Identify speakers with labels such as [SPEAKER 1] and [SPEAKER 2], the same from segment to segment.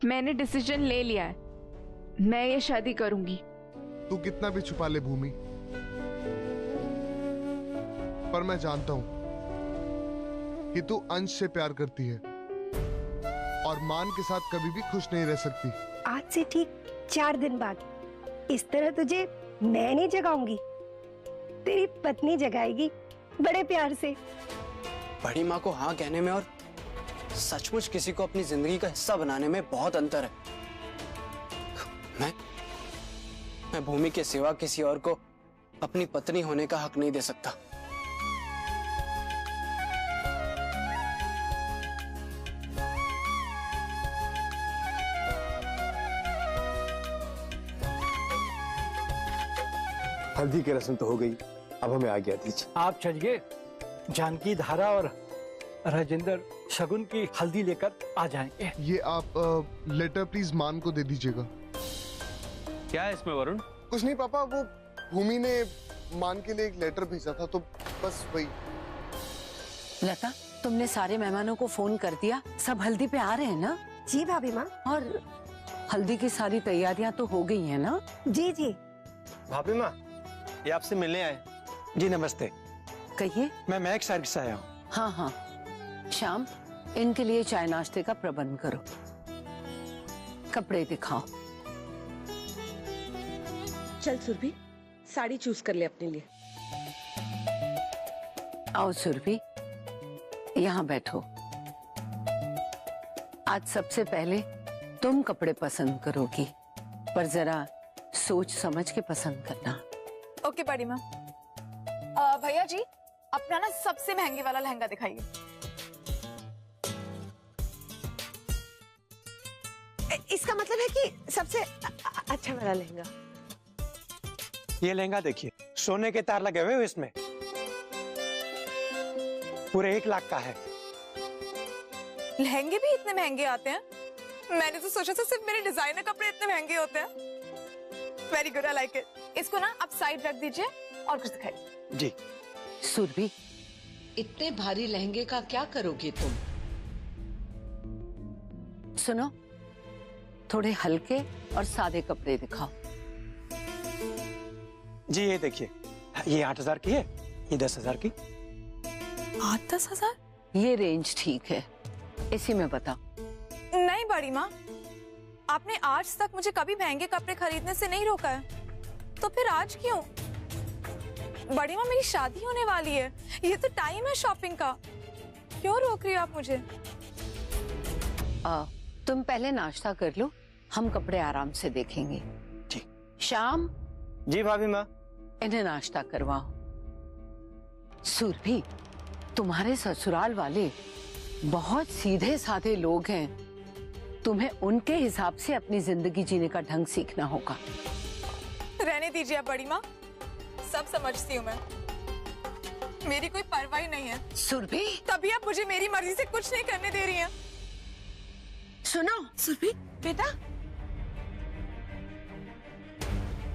[SPEAKER 1] मैंने डिसीजन ले लिया है, मैं ये शादी करूंगी।
[SPEAKER 2] तू कितना भी छुपा ले भूमि, पर मैं जानता हूं कि तू अंश से प्यार करती है और मान के साथ कभी भी खुश नहीं रह सकती।
[SPEAKER 3] आज से ठीक 4 दिन बाद इस तरह तुझे मैं नहीं जगाऊंगी, तेरी पत्नी जगाएगी बड़े प्यार से।
[SPEAKER 4] बड़ी माँ को हाँ कहने में और सचमुच किसी को अपनी जिंदगी का हिस्सा बनाने में बहुत अंतर है। मैं भूमि के सिवा किसी और को अपनी पत्नी होने का हक नहीं दे सकता।
[SPEAKER 5] हल्दी की रस्म तो हो गई, अब हमें आज्ञा दीजिए।
[SPEAKER 6] आप चलिए, जानकी धारा और राजेंद्र शगुन की हल्दी लेकर आ जाएंगे।
[SPEAKER 2] ये आप लेटर प्लीज मान को दे दीजिएगा।
[SPEAKER 7] क्या है इसमें वरुण?
[SPEAKER 2] कुछ नहीं पापा, वो भूमि ने मान के लिए एक लेटर भेजा था तो बस वही।
[SPEAKER 8] लता, तुमने सारे मेहमानों को फोन कर दिया? सब हल्दी पे आ रहे हैं ना?
[SPEAKER 3] जी भाभी माँ।
[SPEAKER 8] और हल्दी की सारी तैयारियां तो हो गई हैं ना?
[SPEAKER 3] जी जी।
[SPEAKER 5] भाभी माँ, ये आपसे मिलने आए।
[SPEAKER 6] जी नमस्ते।
[SPEAKER 8] कहिए।
[SPEAKER 5] मैं महक सर से आया हूँ।
[SPEAKER 8] हाँ हाँ, शाम इनके लिए चाय नाश्ते का प्रबंध करो। कपड़े दिखाओ।
[SPEAKER 9] चल सुरभि, साड़ी चूज कर ले अपने लिए।
[SPEAKER 8] आओ सुरभि, यहाँ बैठो। आज सबसे पहले तुम कपड़े पसंद करोगी, पर जरा सोच समझ के पसंद करना।
[SPEAKER 10] ओके बड़ी माँ। भैया जी, अपना ना सबसे महंगे वाला लहंगा दिखाइए।
[SPEAKER 9] इसका मतलब है कि सबसे अच्छा वाला लहंगा।
[SPEAKER 5] ये लहंगा देखिए, सोने के तार लगे हुए हैं इसमें, पूरे 1 लाख का है।
[SPEAKER 10] लहंगे भी इतने महंगे आते हैं? मैंने तो सोचा था सिर्फ मेरे डिजाइनर कपड़े इतने महंगे होते हैं। Very good, I like it. इसको ना आप साइड रख दीजिए और कुछ दिखाइए।
[SPEAKER 5] जी।
[SPEAKER 8] सुरभि, इतने भारी लहंगे का क्या करोगी तुम? सुनो, थोड़े हल्के और सादे कपड़े दिखाओ।
[SPEAKER 5] जी ये देखिए, ये 8,000 की है, ये 10,000 की।
[SPEAKER 10] 8-10 हजार?
[SPEAKER 8] ये रेंज ठीक है, इसी में बताओ।
[SPEAKER 10] नहीं बड़ी माँ, आपने आज तक मुझे कभी महंगे कपड़े खरीदने से नहीं रोका है, तो फिर आज क्यों? बड़ी माँ, मेरी शादी होने वाली है, ये तो टाइम है शॉपिंग का, क्यों रोक रही हो आप मुझे?
[SPEAKER 8] तुम पहले नाश्ता कर लो, हम कपड़े आराम से देखेंगे।
[SPEAKER 5] जी।
[SPEAKER 8] शाम।
[SPEAKER 5] जी भाभी माँ।
[SPEAKER 8] इन्हें नाश्ता करवाओ। सुरभि, तुम्हारे ससुराल वाले बहुत सीधे साधे लोग हैं, तुम्हें उनके हिसाब से अपनी जिंदगी जीने का ढंग सीखना होगा।
[SPEAKER 10] रहने दीजिए आप बड़ी माँ, सब समझती हूँ मैं, मेरी कोई परवाह ही नहीं है।
[SPEAKER 8] सुरभि,
[SPEAKER 10] तभी आप मुझे मेरी मर्जी से कुछ नहीं करने दे रही हैं।
[SPEAKER 8] सुनो।
[SPEAKER 9] सुरभि बेटा,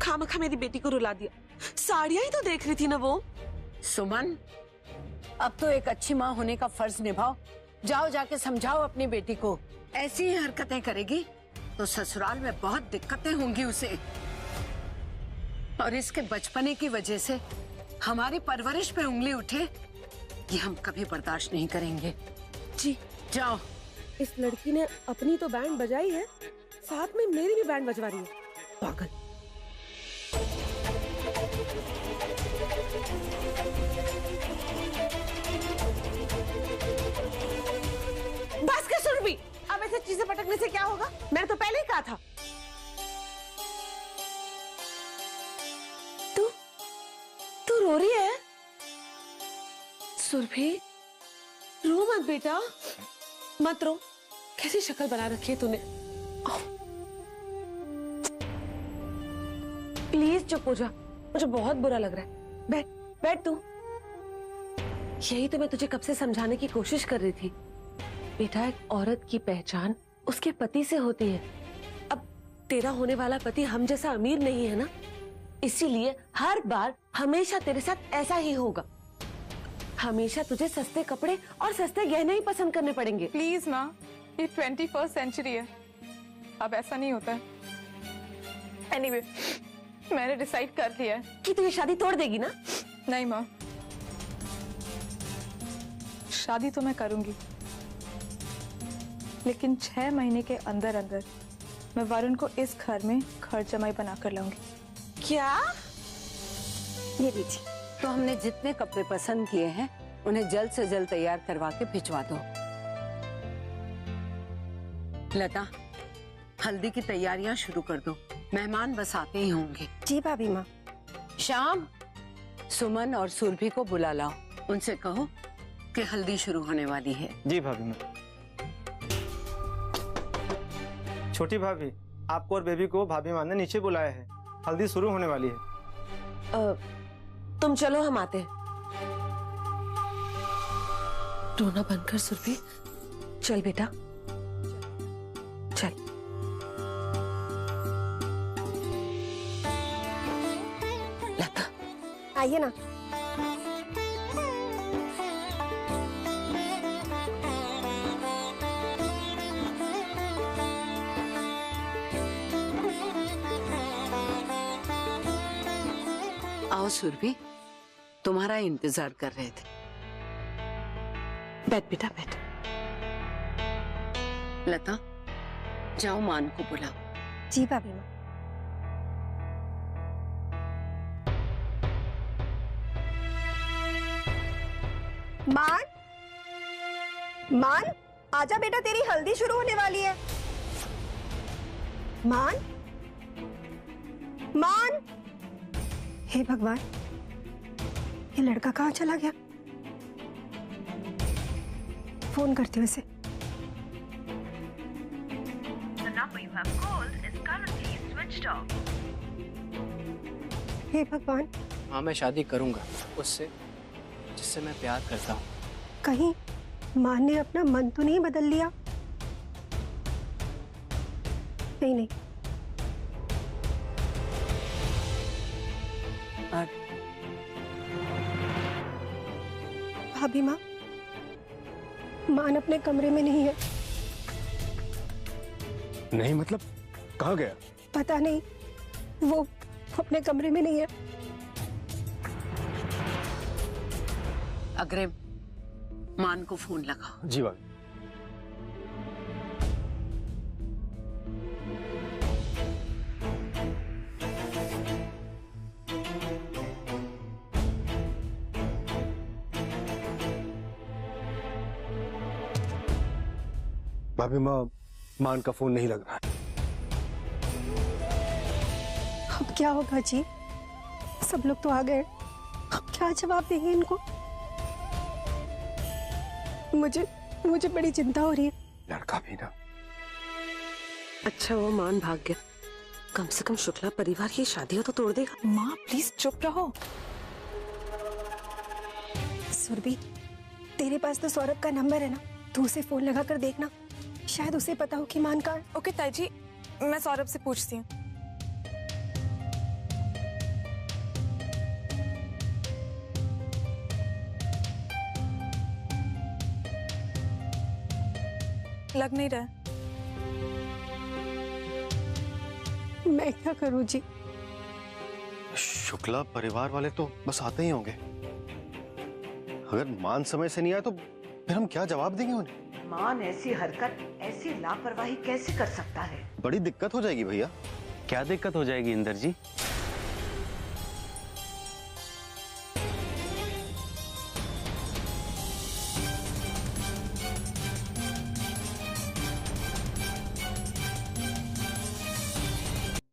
[SPEAKER 9] खामखा मेरी बेटी को रुला दिया। साड़ियां ही तो देख रही थी ना वो।
[SPEAKER 8] सुमन, अब तो एक अच्छी माँ होने का फर्ज निभाओ। जाओ, जाके समझाओ अपनी बेटी को। ऐसी ही हरकतें करेगी तो ससुराल में बहुत दिक्कतें होंगी उसे, और इसके बचपने की वजह से हमारी परवरिश पे उंगली उठे, ये हम कभी बर्दाश्त नहीं करेंगे।
[SPEAKER 9] जी
[SPEAKER 8] जाओ।
[SPEAKER 9] इस लड़की ने अपनी तो बैंड बजाई है, साथ में मेरी भी बैंड बजवा रही है, पागल। बस कर सुरभि, अब ऐसे चीजें पटकने से क्या होगा? मैंने तो पहले ही कहा था। तू रो रही है? सुरभि, रो मत बेटा, मत रो। कैसी शक्ल बना रखी है तूने? प्लीज चुप हो जा, मुझे बहुत बुरा लग रहा है। बैठ बैठ तू। यही तो मैं तुझे कब से समझाने की कोशिश कर रही थी। बेटा, एक औरत की पहचान उसके पति से होती है। अब तेरा होने वाला पति हम जैसा अमीर नहीं है ना, इसीलिए हर बार हमेशा तेरे साथ ऐसा ही होगा। हमेशा तुझे सस्ते कपड़े और सस्ते गहने ही पसंद करने पड़ेंगे।
[SPEAKER 10] प्लीज माँ, ये 21st सेंचुरी है, अब ऐसा नहीं होता है। एनीवे, मैंने डिसाइड कर लिया है
[SPEAKER 9] कि तू ये शादी तोड़ देगी ना?
[SPEAKER 10] नहीं माँ, शादी तो मैं करूंगी, लेकिन 6 महीने के अंदर अंदर मैं वरुण को इस घर में घर जमाई बना कर लाऊंगी।
[SPEAKER 9] क्या?
[SPEAKER 3] ये लीजिए।
[SPEAKER 8] तो हमने जितने कपड़े पसंद किए हैं उन्हें जल्द से जल्द तैयार करवा के भिजवा दो। लता, हल्दी की तैयारियां शुरू कर दो, मेहमान बस आते ही होंगे।
[SPEAKER 3] जी भाभी माँ।
[SPEAKER 8] शाम, सुमन और सुरभि को बुला लाओ, उनसे कहो कि हल्दी शुरू होने वाली है।
[SPEAKER 5] जी भाभी माँ। छोटी भाभी, आपको और बेबी को भाभी माँ ने नीचे बुलाया है, हल्दी शुरू होने वाली है।
[SPEAKER 9] तुम चलो, हम आते हैं। रोना बंद कर सुरभि, चल बेटा चल। लता
[SPEAKER 3] आइए ना।
[SPEAKER 8] आओ सुरभि, तुम्हारा इंतजार कर रहे थे।
[SPEAKER 9] बैठ बेटा बैठ।
[SPEAKER 8] लता, जाओ मान को बुलाओ।
[SPEAKER 3] जी भाभी माँ। मान, मान आजा बेटा, तेरी हल्दी शुरू होने वाली है। मान, मान। हे भगवान, ये लड़का कहाँ चला गया? फोन करती हूँ इसे। हे भगवान,
[SPEAKER 4] हाँ, मैं शादी करूंगा उससे जिससे मैं प्यार करता हूँ।
[SPEAKER 3] कहीं मान ने अपना मन तो नहीं बदल लिया? नहीं नहीं। भाभी माँ, मान अपने कमरे में नहीं है।
[SPEAKER 11] नहीं मतलब कहाँ गया?
[SPEAKER 3] पता नहीं, वो अपने कमरे में नहीं है।
[SPEAKER 8] अग्रिम, मान को फोन लगाओ।
[SPEAKER 11] जी भाभी। भाभी माँ, मान का फोन नहीं लग रहा है।
[SPEAKER 3] अब क्या होगा जी? सब लोग तो आ गए, अब क्या जवाब देंगे इनको? मुझे बड़ी चिंता हो रही है।
[SPEAKER 11] लड़का भी ना।
[SPEAKER 9] अच्छा वो मान भाग गया, कम से कम शुक्ला परिवार की शादियां तो तोड़ देगा।
[SPEAKER 10] माँ प्लीज चुप रहो।
[SPEAKER 3] सुरभि, तेरे पास तो सौरभ का नंबर है ना, तू उसे फोन लगा कर देखना, शायद उसे पता हो कि मान का।
[SPEAKER 10] ओके ताई जी, मैं सौरभ से पूछती हूँ। लग नहीं रहा।
[SPEAKER 3] मैं क्या करूं जी?
[SPEAKER 11] शुक्ला परिवार वाले तो बस आते ही होंगे। अगर मान समय से नहीं आए तो फिर हम क्या जवाब देंगे उन्हें?
[SPEAKER 12] मान ऐसी हरकत, ऐसी लापरवाही कैसे कर सकता है?
[SPEAKER 11] बड़ी दिक्कत हो जाएगी भैया।
[SPEAKER 7] क्या दिक्कत हो जाएगी इंदर जी?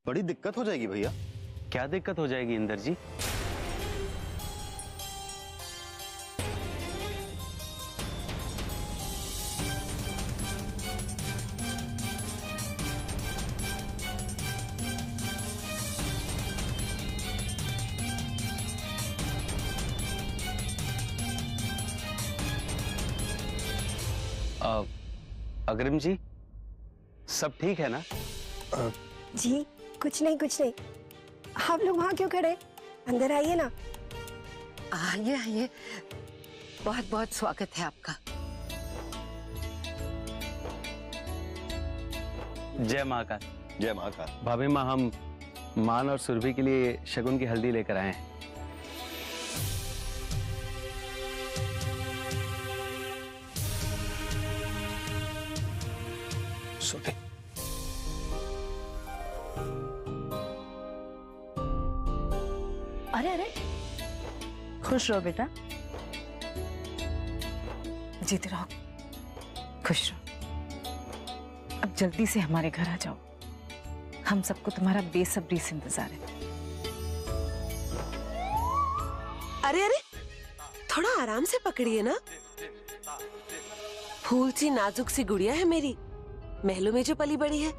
[SPEAKER 11] बड़ी दिक्कत हो जाएगी भैया।
[SPEAKER 7] क्या दिक्कत हो जाएगी इंदर जी? अग्रिम जी, सब ठीक है ना?
[SPEAKER 3] जी कुछ नहीं कुछ नहीं। आप लोग वहां क्यों खड़े? अंदर आइए ना।
[SPEAKER 8] आइए आइए, बहुत बहुत स्वागत है आपका।
[SPEAKER 7] जय महाकाल।
[SPEAKER 11] जय महाकाल।
[SPEAKER 7] भाभी माँ, हम मान और सुरभि के लिए शगुन की हल्दी लेकर आए हैं।
[SPEAKER 4] सुरभि,
[SPEAKER 13] अरे अरे, खुश रहो बेटा, जीते रहो, खुश रहो। अब जल्दी से हमारे घर आ जाओ, हम सबको तुम्हारा बेसब्री से इंतजार है।
[SPEAKER 9] अरे अरे, थोड़ा आराम से पकड़िए ना। फूल सी नाजुक सी गुड़िया है मेरी, महलों में जो पली बड़ी है।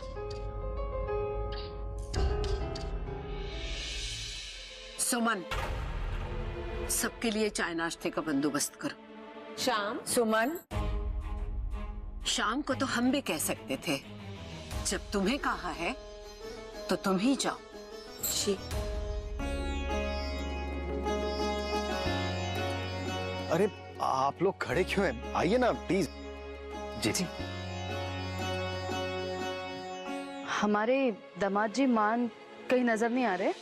[SPEAKER 8] सुमन, सबके लिए चाय नाश्ते का बंदोबस्त करो।
[SPEAKER 9] शाम,
[SPEAKER 8] सुमन, शाम को तो हम भी कह सकते थे, जब तुम्हें कहा है तो तुम ही जाओ।
[SPEAKER 9] जी।
[SPEAKER 11] अरे आप लोग खड़े क्यों हैं? आइए ना प्लीज।
[SPEAKER 7] जी।
[SPEAKER 1] हमारे दामाद जी मान कहीं नजर नहीं आ रहे।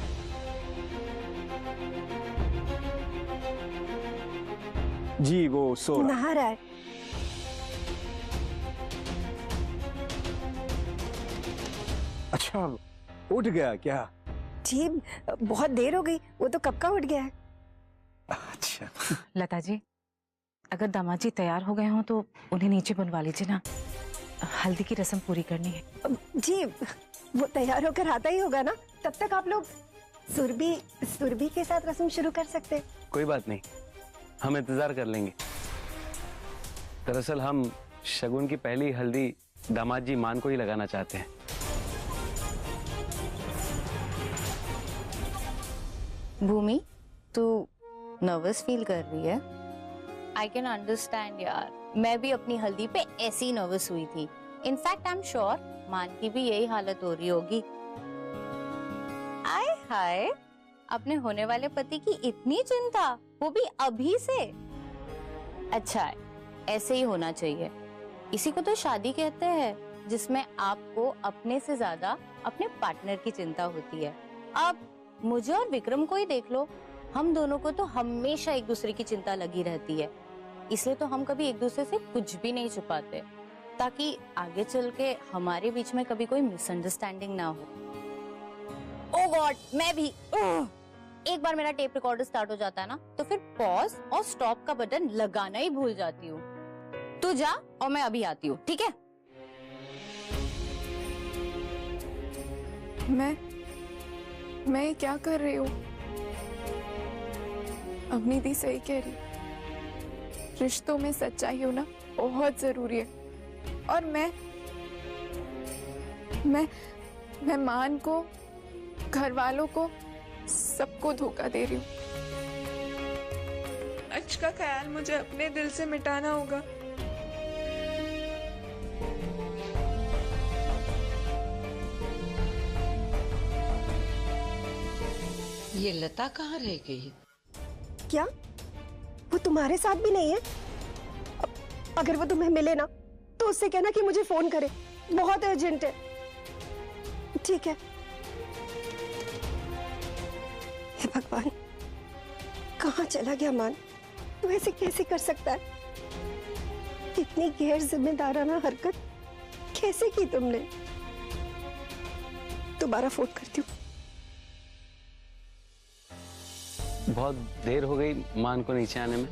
[SPEAKER 6] जी वो सो रहा।
[SPEAKER 3] नहा रहा है।
[SPEAKER 6] अच्छा, उठ गया क्या?
[SPEAKER 3] जी बहुत देर हो गई, वो तो कब का उठ गया है।
[SPEAKER 6] अच्छा।
[SPEAKER 13] लता जी, अगर दामाद जी तैयार हो गए हों तो उन्हें नीचे बुलवा लीजिए ना, हल्दी की रस्म पूरी करनी है।
[SPEAKER 3] जी वो तैयार होकर आता ही होगा ना, तब तक आप लोग सुरभि के साथ रस्म शुरू कर सकते हैं।
[SPEAKER 7] कोई बात नहीं, हम इंतजार कर लेंगे। दरअसल हम शगुन की पहली हल्दी दामाद जी मान को ही लगाना चाहते हैं।
[SPEAKER 14] भूमि, तू नर्वस फील कर रही है? आई कैन अंडरस्टैंड यार, मैं भी अपनी हल्दी पे ऐसी ही नर्वस हुई थी। इनफैक्ट आई एम श्योर मान की भी यही हालत हो रही होगी। आय हाय, अपने होने वाले पति की इतनी चिंता, वो भी अभी से। अच्छा है, ऐसे ही होना चाहिए। इसी को तो शादी कहते हैं, जिसमें आपको अपने से ज्यादा अपने पार्टनर की चिंता होती है। अब मुझे और विक्रम को ही देख लो, हम दोनों को तो हमेशा एक दूसरे की चिंता लगी रहती है। इसलिए तो हम कभी एक दूसरे से कुछ भी नहीं छुपाते, ताकि आगे चल के हमारे बीच में कभी कोई मिसअंडरस्टैंडिंग ना हो। ओह गॉड, मैं भी एक बार मेरा टेप रिकॉर्डर स्टार्ट हो जाता है ना, तो फिर पॉज और स्टॉप का बटन लगाना ही भूल जाती हूँ। तू जा और मैं अभी आती हूँ, ठीक है?
[SPEAKER 10] मैं क्या कर रही हूँ? अवनी दी सही कह रही, रिश्तों में सच्चाई होना बहुत जरूरी है। और मैं मान को, घर वालों को, सबको धोखा दे रही हूँ। आज का ख्याल मुझे अपने दिल से मिटाना होगा।
[SPEAKER 12] ये लता कहाँ रह गई?
[SPEAKER 3] क्या वो तुम्हारे साथ भी नहीं है? अगर वो तुम्हें मिले ना तो उससे कहना कि मुझे फोन करे, बहुत अर्जेंट है। ठीक है? हे भगवान, कहाँ चला गया मान? तू ऐसे कैसे कर सकता है? इतनी गैर जिम्मेदाराना हरकत कैसे की तुमने? दोबारा फोन करती हूँ।
[SPEAKER 7] बहुत देर हो गई मान को नीचे आने में।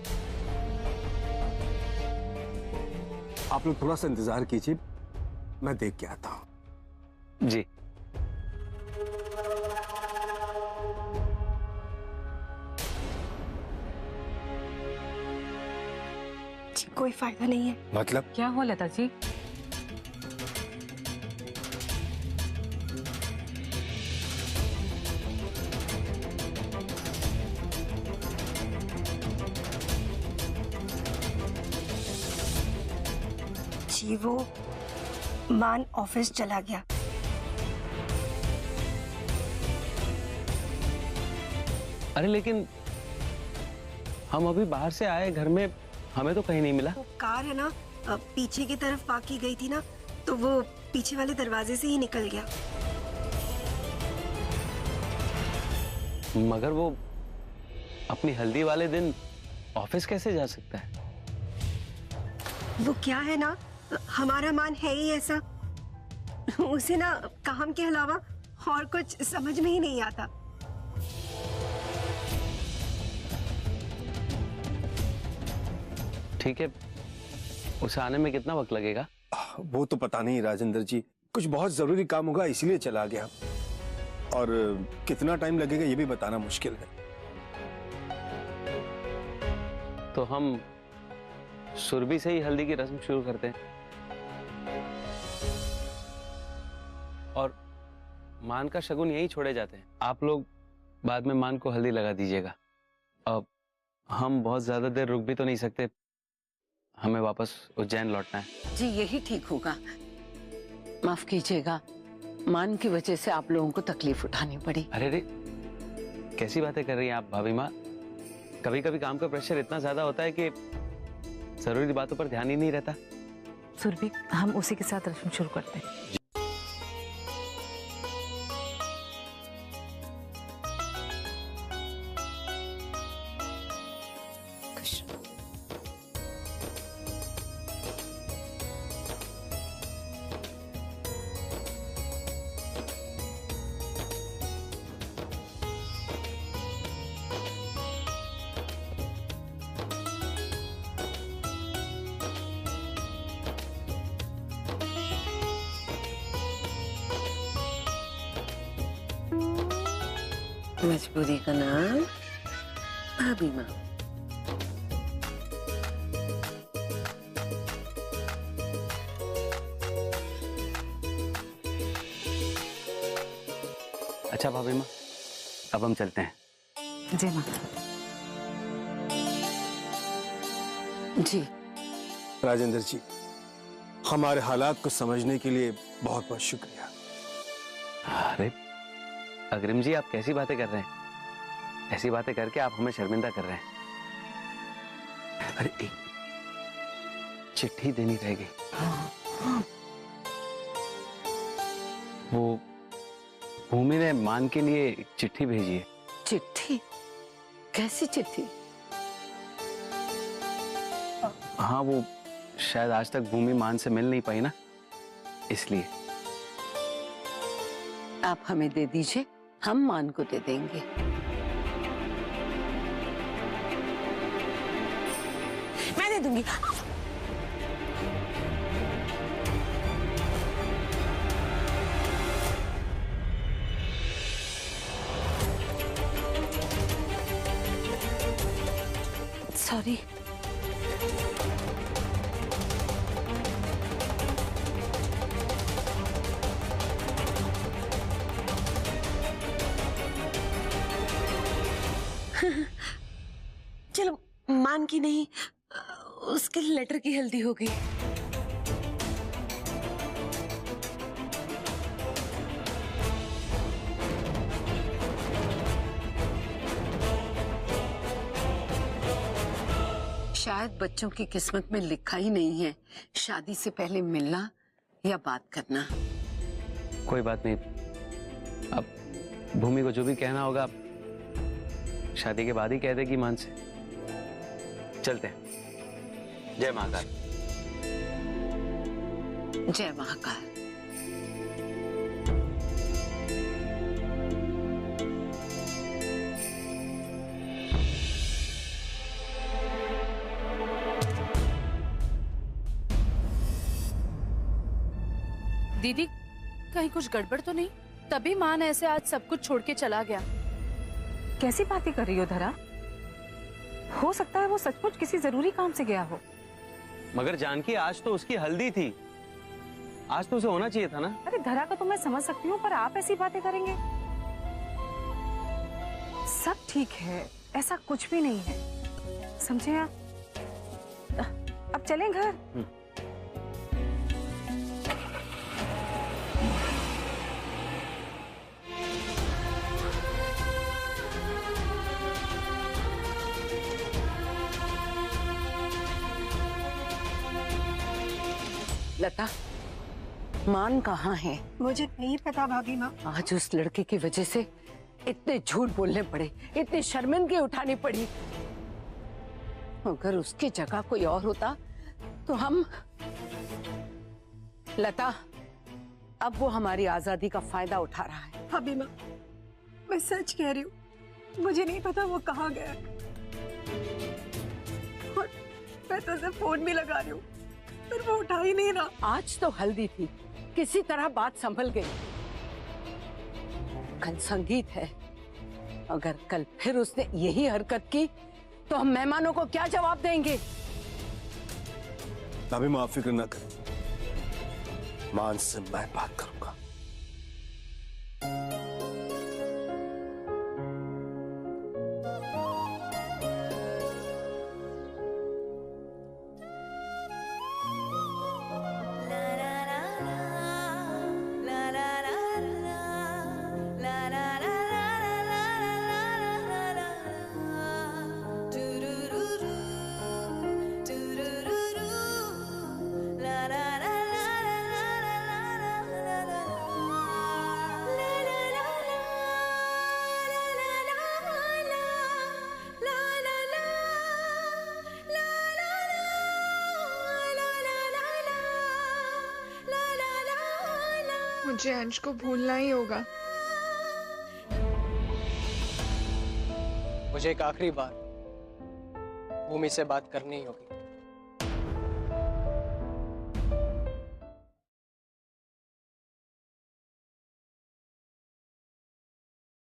[SPEAKER 6] आप लोग थोड़ा सा इंतजार कीजिए, मैं देख के आता हूँ।
[SPEAKER 7] जी।
[SPEAKER 3] कोई फायदा नहीं है।
[SPEAKER 6] मतलब?
[SPEAKER 13] क्या हुआ लता जी?
[SPEAKER 3] जी वो मान ऑफिस चला गया।
[SPEAKER 7] अरे लेकिन हम अभी बाहर से आए, घर में हमें तो कहीं नहीं मिला।
[SPEAKER 3] वो कार है ना, पीछे की तरफ पार्क की गई थी ना, तो वो पीछे वाले दरवाजे से ही निकल गया।
[SPEAKER 7] मगर वो अपनी हल्दी वाले दिन ऑफिस कैसे जा सकता है?
[SPEAKER 3] वो क्या है ना, हमारा मान है ही ऐसा, उसे ना काम के अलावा और कुछ समझ में ही नहीं आता।
[SPEAKER 7] ठीक है, उसे आने में कितना वक्त लगेगा?
[SPEAKER 11] वो तो पता नहीं राजेंद्र जी, कुछ बहुत जरूरी काम होगा इसीलिए चला गया, और कितना टाइम लगेगा ये भी बताना मुश्किल है।
[SPEAKER 7] तो हम सुरभि से ही हल्दी की रस्म शुरू करते हैं और मान का शगुन यही छोड़े जाते हैं। आप लोग बाद में मान को हल्दी लगा दीजिएगा। अब हम बहुत ज्यादा देर रुक भी तो नहीं सकते, हमें वापस उज्जैन लौटना है।
[SPEAKER 8] जी यही ठीक होगा। माफ कीजिएगा, मान की वजह से आप लोगों को तकलीफ उठानी पड़ी।
[SPEAKER 7] अरे रे, कैसी बातें कर रही हैं आप भाभी माँ? कभी कभी काम का प्रेशर इतना ज्यादा होता है कि जरूरी बातों पर ध्यान ही नहीं रहता।
[SPEAKER 13] सुरभि, हम उसी के साथ रस्म शुरू करते हैं।
[SPEAKER 8] मजबूरी का नाम भाभी माँ।
[SPEAKER 7] अच्छा भाभी माँ, अब हम चलते हैं।
[SPEAKER 13] जय माँ।
[SPEAKER 8] जी
[SPEAKER 11] राजेंद्र जी, हमारे हालात को समझने के लिए बहुत बहुत शुक्रिया।
[SPEAKER 7] अरे अग्रिम जी, आप कैसी बातें कर रहे हैं? ऐसी बातें करके आप हमें शर्मिंदा कर रहे हैं। अरे एक चिट्ठी देनी रह गई। वो भूमि ने मान के लिए एक चिट्ठी भेजी है।
[SPEAKER 8] चिट्ठी? कैसी चिट्ठी?
[SPEAKER 7] हाँ, वो शायद आज तक भूमि मान से मिल नहीं पाई ना, इसलिए।
[SPEAKER 8] आप हमें दे दीजिए, हम मान को दे देंगे।
[SPEAKER 9] मैं दे दूंगी। सॉरी। चलो, मान की नहीं, उसके लेटर की हल्दी हो गई।
[SPEAKER 8] शायद बच्चों की किस्मत में लिखा ही नहीं है शादी से पहले मिलना या बात करना।
[SPEAKER 7] कोई बात नहीं, अब भूमि को जो भी कहना होगा शादी के बाद ही कह देगी मान से। चलते हैं। जय महाकाल।
[SPEAKER 8] जय महाकाल।
[SPEAKER 1] दीदी, कहीं कुछ गड़बड़ तो नहीं? तभी मान ऐसे आज सब कुछ छोड़ के चला गया।
[SPEAKER 13] कैसी बातें कर रही हो धरा? हो सकता है वो सचमुच किसी जरूरी काम से गया हो।
[SPEAKER 7] मगर जानकी, आज तो उसकी हल्दी थी, आज तो उसे होना चाहिए था ना।
[SPEAKER 13] अरे धरा को तो मैं समझ सकती हूँ, पर आप ऐसी बातें करेंगे? सब ठीक है, ऐसा कुछ भी नहीं है, समझे आप? अब चलें घर।
[SPEAKER 8] लता, मान कहाँ है?
[SPEAKER 3] मुझे नहीं पता भाभी माँ।
[SPEAKER 8] आज उस लड़के की वजह से इतने झूठ बोलने पड़े, इतनी शर्मिंदगी उठानी पड़ी। अगर उसकी जगह कोई और होता तो हम। लता, अब वो हमारी आजादी का फायदा उठा रहा है।
[SPEAKER 3] भाभी माँ, मैं सच कह रही हूँ, मुझे नहीं पता वो कहाँ गया। और मैं तो उसे फोन भी लगा रही हूँ, पर वो उठा ही नहीं रहा।
[SPEAKER 8] आज तो हल्दी थी, किसी तरह बात संभल गई। कल संगीत है, अगर कल फिर उसने यही हरकत की तो हम मेहमानों को क्या जवाब देंगे?
[SPEAKER 11] भाभी माँ, आप फिक्र ना करें, मान से मैं बात करूंगा।
[SPEAKER 10] मुझे अंश को भूलना ही होगा।
[SPEAKER 4] मुझे एक आखिरी बार भूमि से बात करनी ही होगी।